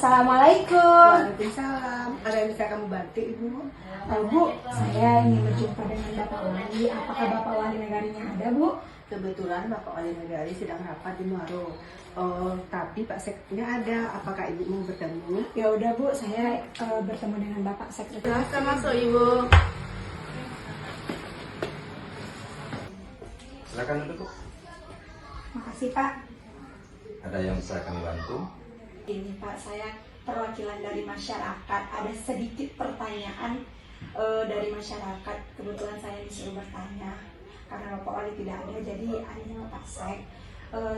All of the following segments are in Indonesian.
Assalamualaikum. Waalaikumsalam. Ada yang bisa kamu bantu, Ibu? Bu, saya ingin berjumpa dengan Bapak Wali. Apakah Bapak Wali Negarinya ada, Bu? Kebetulan Bapak Wali Negari sedang rapat di Muaro. Tapi Pak Sekretnya ada. Apakah Ibu mau bertemu? Ya udah, Bu, saya bertemu dengan Bapak Sekretari. Silahkan masuk, Ibu. Silakan duduk, Bu. Makasih, Pak. Ada yang bisa kami bantu? Ini Pak, saya perwakilan dari masyarakat. Ada sedikit pertanyaan dari masyarakat. Kebetulan saya disuruh bertanya karena Bapak Wali tidak ada, jadi adanya Pak Sek.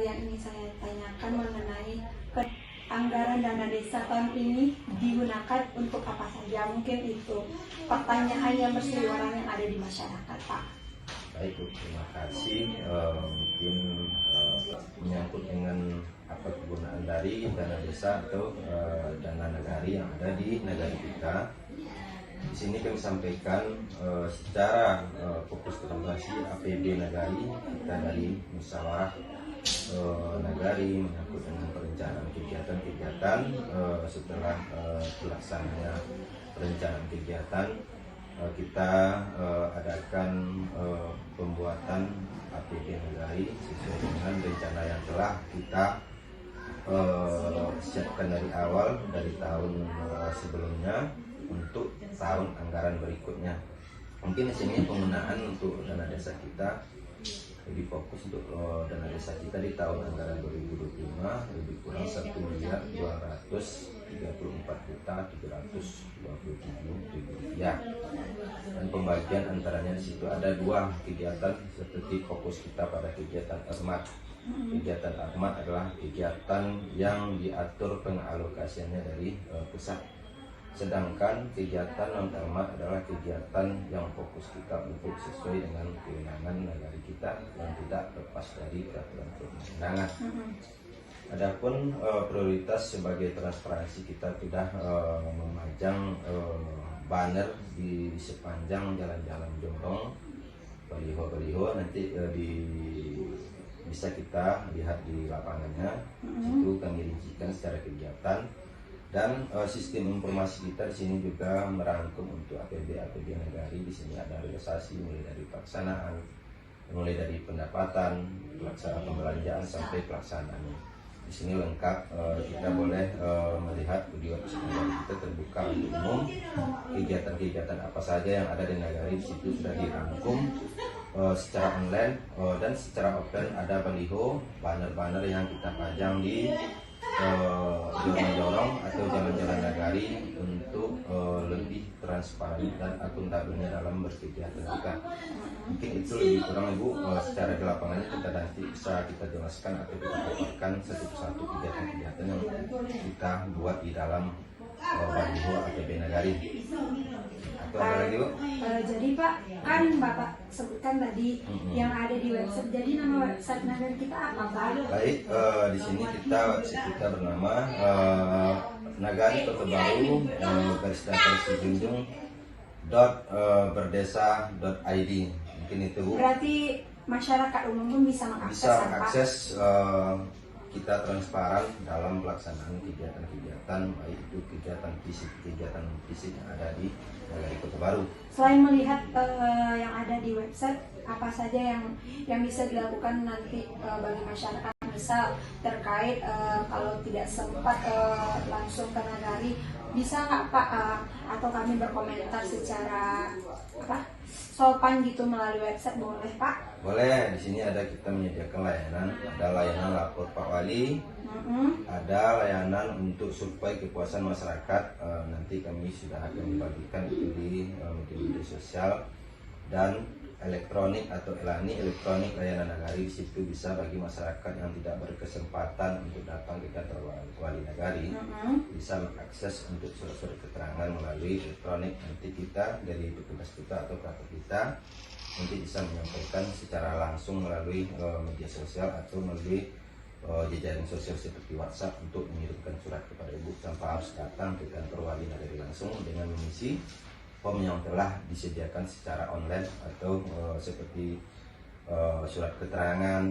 Yang ingin saya tanyakan mengenai anggaran dana desa tahun ini digunakan untuk apa saja? Mungkin itu pertanyaan yang berseliweran yang ada di masyarakat, Pak. Baik, Bu. Terima kasih. Mungkin menyangkut dengan apa kegunaan dari dana desa atau dana negari yang ada di negara kita. Di sini kami sampaikan secara fokus konsentrasi APB negari kita dari musyawarah negari menyangkut dengan perencanaan kegiatan-kegiatan. Setelah pelaksananya perencanaan kegiatan, kita adakan pembuatan APB negari sesuai dengan rencana yang telah kita siapkan dari awal dari tahun sebelumnya untuk tahun anggaran berikutnya. Mungkin di sini penggunaan untuk dana desa kita lebih fokus untuk dana desa kita di tahun anggaran 2025 lebih kurang 1.234.727.000 rupiah. Dan pembagian antaranya di situ ada dua kegiatan seperti fokus kita pada kegiatan Ahmad. Kegiatan Ahmad adalah kegiatan yang diatur pengalokasiannya dari pusat. Sedangkan kegiatan non-Ahmad adalah kegiatan yang fokus kita untuk sesuai dengan kewenangan negara kita dan tidak lepas dari peraturan perundang-undangan. Adapun prioritas sebagai transparansi kita sudah memajang banner di sepanjang jalan-jalan Jongrong, baliho-baliho nanti bisa kita lihat di lapangannya. Itu kami rincikan secara kegiatan. Dan sistem informasi kita di sini juga merangkum untuk APB negari. Di sini ada realisasi mulai dari pelaksanaan, mulai dari pendapatan, pelaksanaan pembelanjaan sampai pelaksanaannya. Di sini lengkap, kita boleh melihat di website negari kita terbuka untuk umum. Kegiatan-kegiatan apa saja yang ada di negari di situ sudah dirangkum secara online dan secara offline. Ada baliho, banner-banner yang kita pajang di jorong-jorong atau jalan-jalan negari untuk lebih transparan dan akuntabelnya dalam berkegiatan kita. Mungkin itu lebih kurang, Ibu, secara di lapangannya kita nanti bisa kita jelaskan atau kita paparkan satu persatu kegiatan-kegiatan yang kita buat di dalam baliho APB negari. Atau ada lagi, Bu? Jadi Pak, kan Bapak sebutkan tadi yang ada di website. Jadi nama website negara kita apa, Pak? Baik, di sini website kita bernama Nagari Kota Baru /berdesa.id. Mungkin itu, Bu. Berarti masyarakat umum pun bisa mengakses. Bisa mengakses. Kita transparan dalam pelaksanaan kegiatan-kegiatan, baik itu kegiatan fisik yang ada di Nagari Kota Baru. Selain melihat yang ada di website, apa saja yang bisa dilakukan nanti bagi masyarakat, misal terkait kalau tidak sempat langsung ke Nagari, bisa nggak Pak atau kami berkomentar secara sopan gitu melalui website, boleh Pak? Boleh. Di sini kita menyediakan layanan, ada layanan lapor Pak Wali, ada layanan untuk survei kepuasan masyarakat. Nanti kami sudah akan membagikan itu di media sosial dan elektronik atau elektronik layanan nagari. Di situ bisa bagi masyarakat yang tidak berkesempatan untuk datang ke kantor Wali Negari bisa mengakses untuk surat-surat keterangan melalui elektronik. Nanti kita dari petugas kita atau operator kita nanti bisa menyampaikan secara langsung melalui media sosial atau melalui jejaring sosial seperti WhatsApp untuk mengirimkan surat kepada Ibu tanpa harus datang ke kantor Wali Negari langsung dengan mengisi form yang telah disediakan secara online atau seperti surat keterangan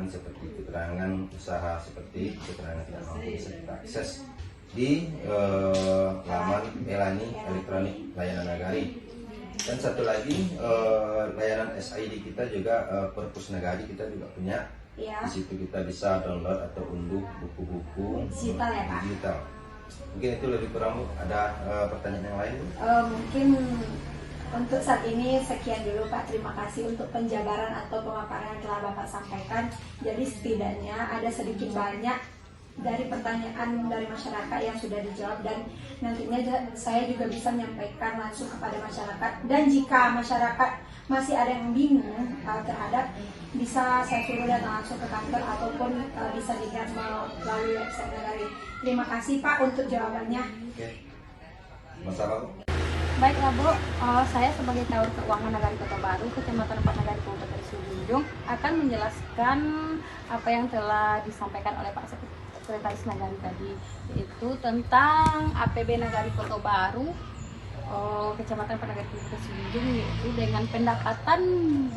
seperti keterangan usaha, seperti keterangan tidak mampu bisa kita akses di laman Elani Elektronik Layanan Nagari. Dan satu lagi layanan SID kita juga Perpus Nagari kita juga punya. Ya. Di situ kita bisa download atau unduh buku-buku Digital ya, Pak? digital. Mungkin itu lebih kurang, Bu. Ada pertanyaan yang lain, Bu? Mungkin untuk saat ini sekian dulu, Pak. Terima kasih untuk penjabaran atau pemaparan yang telah Bapak sampaikan. Jadi setidaknya ada sedikit banyak dari pertanyaan dari masyarakat yang sudah dijawab, dan nantinya saya juga bisa menyampaikan langsung kepada masyarakat. Dan jika masyarakat masih ada yang bingung terhadap, bisa saya suruh datang langsung ke kantor ataupun bisa dilihat melalui website Nagari. Terima kasih, Pak, untuk jawabannya. Oke. Masalah, Bu? Baiklah, Bu, saya sebagai Kawur Keuangan Nagari Kota Baru, Kecamatan 4 Nagari, Kabupaten Sidoarjo, akan menjelaskan apa yang telah disampaikan oleh Pak Sekretaris Nagari tadi, yaitu tentang APB Nagari Kota Baru, Kecamatan 4 Nagari, Kabupaten Sidoarjo, yaitu dengan pendapatan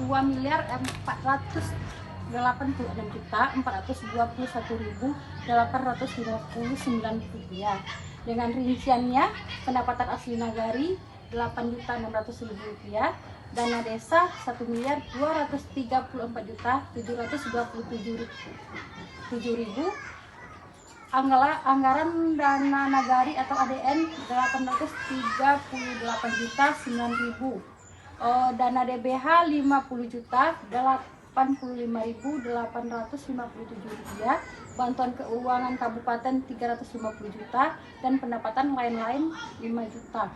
2.426.421.859 rupiah. Dengan rinciannya, pendapatan asli Nagari 8.600.000 rupiah, dana desa 1.234.727.000, anggaran dana Nagari atau ADN 838.009.000, dana DBH 50.085.857 rupiah, bantuan keuangan kabupaten 350 juta, dan pendapatan lain-lain 5 juta.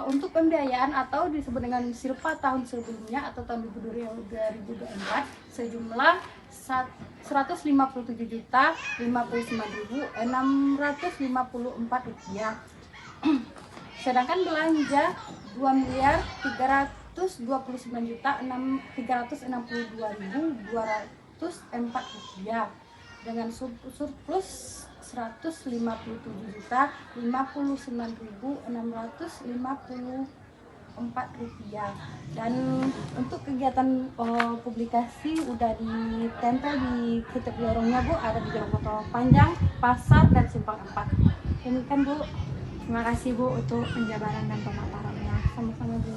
Untuk pembiayaan atau disebut dengan silpa tahun sebelumnya atau tahun 2024 sejumlah 159.059.654 rupiah. Sedangkan belanja 2.329.362.204 rupiah, dengan surplus 159.059.654 rupiah. Dan untuk kegiatan publikasi udah ditempel di kutip lorongnya, Bu, ada di Jalan Kota Panjang, Pasar, dan Simpang 4. Demikian, Bu. Terima kasih, Bu, untuk penjabaran dan pemaparannya. Sama-sama, Bu.